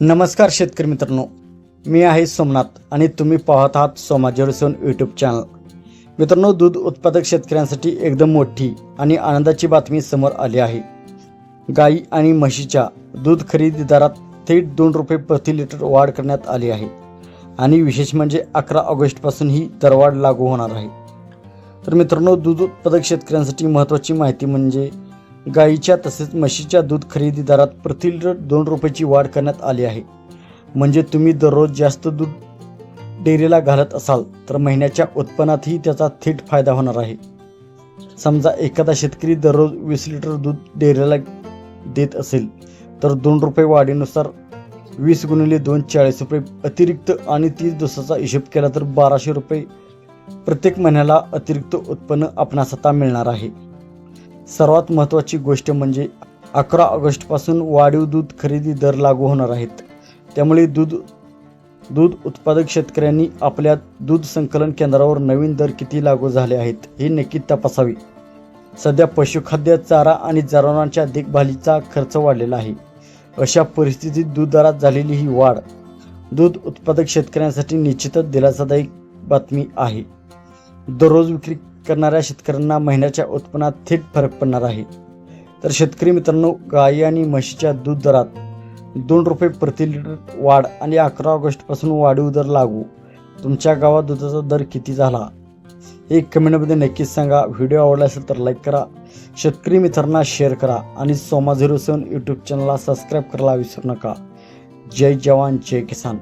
नमस्कार शेतकरी मित्रांनो, मी आहे सोमनाथ आणि तुम्ही पाहत आहात सोमाजरूसन यूट्यूब चॅनल. मित्रांनो, दूध उत्पादक शेतकऱ्यांसाठी एकदम मोठी आणि आनंदाची बातमी समोर आली आहे. गाई आणि म्हशीच्या दूध खरेदी दरात थेट 2 रुपये प्रति लिटर वाढ करण्यात आली आहे आणि विशेष म्हणजे 11 ऑगस्टपासून ही दरवाढ लागू होणार आहे. तर मित्रांनो, दूध उत्पादक शेतकऱ्यांसाठी महत्त्वाची माहिती म्हणजे गाईच्या तसेच म्हशीच्या दूध खरेदी दरात प्रति लिटर 2 रुपयाची वाढ करण्यात आली आहे. म्हणजे तुम्ही दररोज जास्त दूध डेअरीला घालत असाल तर महिन्याच्या उत्पन्नातही त्याचा थेट फायदा होणार आहे. समजा एखादा शेतकरी दररोज 20 लिटर दूध डेअरीला देत असेल तर 2 रुपये वाढीनुसार 20 गुणिले 2 40 रुपये अतिरिक्त आणि 30 दिवसाचा हिशोब केला तर 1200 रुपये प्रत्येक महिन्याला अतिरिक्त उत्पन्न आपणास आता मिळणार आहे. सर्वात महत्त्वाची गोष्ट म्हणजे 11 ऑगस्टपासून वाढीव दूध खरेदी दर लागू होणार आहेत. त्यामुळे दूध उत्पादक शेतकऱ्यांनी आपल्या दूध संकलन केंद्रावर नवीन दर किती लागू झाले आहेत हे नक्की तपासावे. सध्या पशुखाद्य, चारा आणि जनावरांच्या देखभालीचा खर्च वाढलेला आहे. अशा परिस्थितीत दूध दरात झालेली ही वाढ दूध उत्पादक शेतकऱ्यांसाठी निश्चितच दिलासादायक बातमी आहे. दररोज विक्री करणाऱ्या शेतकऱ्यांना महिन्याच्या उत्पन्नात थेट फरक पडणार आहे. तर शेतकरी मित्रांनो, गाई आणि म्हशीच्या दूध दरात 2 रुपये प्रति लिटर वाढ आणि 11 ऑगस्टपासून वाढीव दर लागू. तुमच्या गावात दुधाचा दर किती झाला हे कमेंटमध्ये नक्कीच सांगा. व्हिडिओ आवडला असेल तर लाईक करा, शेतकरी मित्रांना शेअर करा आणि सोमा07 यूट्यूब चॅनलला सबस्क्राईब करायला विसरू नका. जय जवान जय किसान.